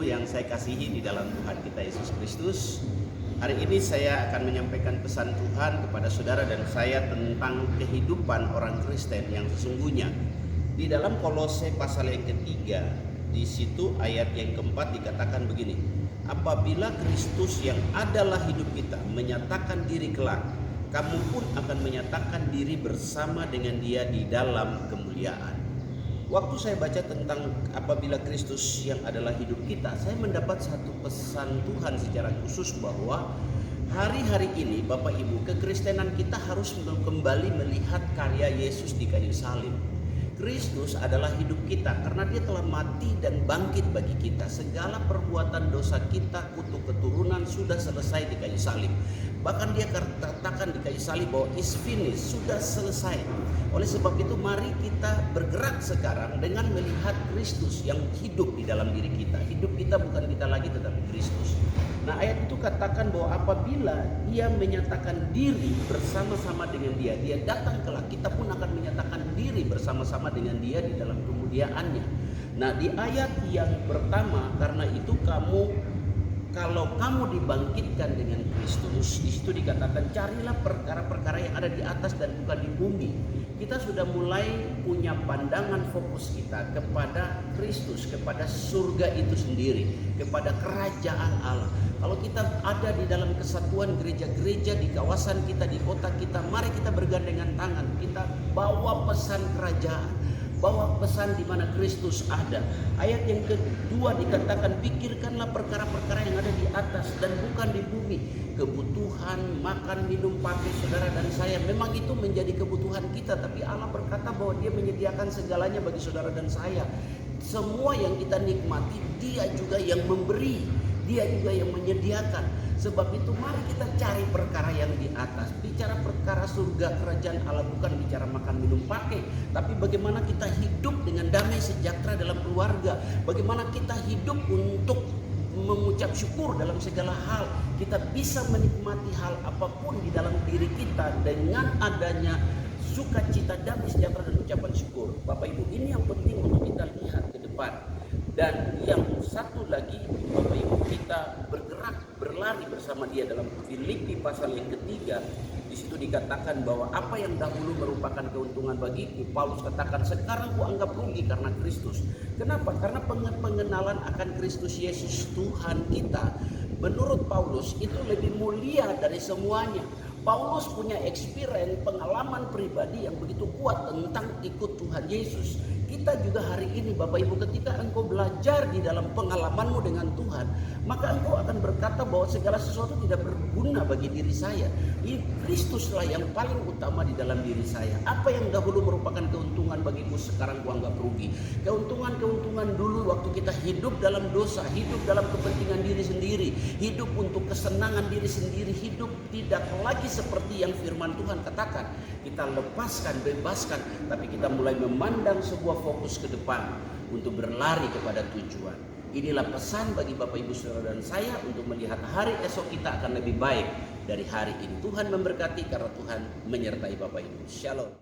yang saya kasihi di dalam Tuhan kita Yesus Kristus. Hari ini saya akan menyampaikan pesan Tuhan kepada saudara dan saya tentang kehidupan orang Kristen yang sesungguhnya. Di dalam Kolose pasal yang ketiga, di situ ayat yang keempat dikatakan begini: apabila Kristus yang adalah hidup kita menyatakan diri kelak, kamu pun akan menyatakan diri bersama dengan Dia di dalam kemuliaan. Waktu saya baca tentang apabila Kristus yang adalah hidup kita, saya mendapat satu pesan Tuhan secara khusus bahwa hari-hari ini Bapak Ibu, kekristenan kita harus kembali melihat karya Yesus di kayu salib. Kristus adalah hidup kita karena Dia telah mati dan bangkit bagi kita. Segala perbuatan dosa kita, kutuk keturunan sudah selesai di kayu salib. Bahkan Dia katakan di kayu salib bahwa is finished, sudah selesai. Oleh sebab itu mari kita bergerak sekarang dengan melihat Kristus yang hidup di dalam diri kita. Hidup kita bukan kita lagi tetapi Kristus. Nah, ayat itu katakan bahwa apabila Dia menyatakan diri bersama-sama dengan Dia, Dia datang kelak, kita pun akan menyatakan diri bersama-sama dengan Dia di dalam kemuliaannya. Nah, di ayat yang pertama, karena itu kalau kamu dibangkitkan dengan Kristus, di situ dikatakan carilah perkara-perkara yang ada di atas dan bukan di bumi. Kita sudah mulai punya pandangan fokus kita kepada Kristus, kepada surga itu sendiri, kepada kerajaan Allah. Kalau kita ada di dalam kesatuan gereja-gereja di kawasan kita, di kota kita, mari kita bergandengan tangan, kita bawa pesan kerajaan, bawa pesan di mana Kristus ada. Ayat yang kedua dikatakan pikirkanlah perkara-perkara yang ada di atas dan bukan di bumi. Kebutuhan makan, minum, pakai saudara dan saya memang itu menjadi kebutuhan kita, tapi Allah berkata bahwa Dia menyediakan segalanya bagi saudara dan saya. Semua yang kita nikmati Dia juga yang memberi, Dia juga yang menyediakan. Sebab itu mari kita cari perkara yang di atas. Bicara perkara surga kerajaan Allah bukan bicara makan minum pakai, tapi bagaimana kita hidup dengan damai sejahtera dalam keluarga. Bagaimana kita hidup untuk mengucap syukur dalam segala hal. Kita bisa menikmati hal apapun di dalam diri kita dengan adanya sukacita, damai sejahtera dan ucapan syukur. Bapak Ibu, ini yang penting untuk kita lihat ke depan. Dan yang satu lagi Bapak Ibu, kita bergerak berlari bersama Dia dalam Filipi pasal yang ketiga. Di situ dikatakan bahwa apa yang dahulu merupakan keuntungan bagiku, Paulus katakan sekarang ku anggap rugi karena Kristus. Kenapa? Karena pengenalan akan Kristus Yesus Tuhan kita, menurut Paulus itu lebih mulia dari semuanya. Paulus punya experience, pengalaman pribadi yang begitu kuat tentang ikut Tuhan Yesus. Kita juga hari ini Bapak Ibu, ketika engkau belajar di dalam pengalamanmu dengan Tuhan, maka engkau akan berkata bahwa segala sesuatu tidak berguna bagi diri saya. Kristuslah yang paling utama di dalam diri saya. Apa yang dahulu merupakan keuntungan bagiku sekarang kuanggap rugi. Keuntungan-keuntungan dulu waktu kita hidup dalam dosa, hidup dalam kepentingan diri sendiri, hidup untuk kesenangan diri sendiri, hidup tidak lagi seperti yang firman Tuhan katakan. Kita lepaskan, bebaskan, tapi kita mulai memandang sebuah fokus ke depan untuk berlari kepada tujuan. Inilah pesan bagi Bapak Ibu Saudara dan saya untuk melihat hari esok kita akan lebih baik dari hari ini. Tuhan memberkati karena Tuhan menyertai Bapak Ibu. Shalom.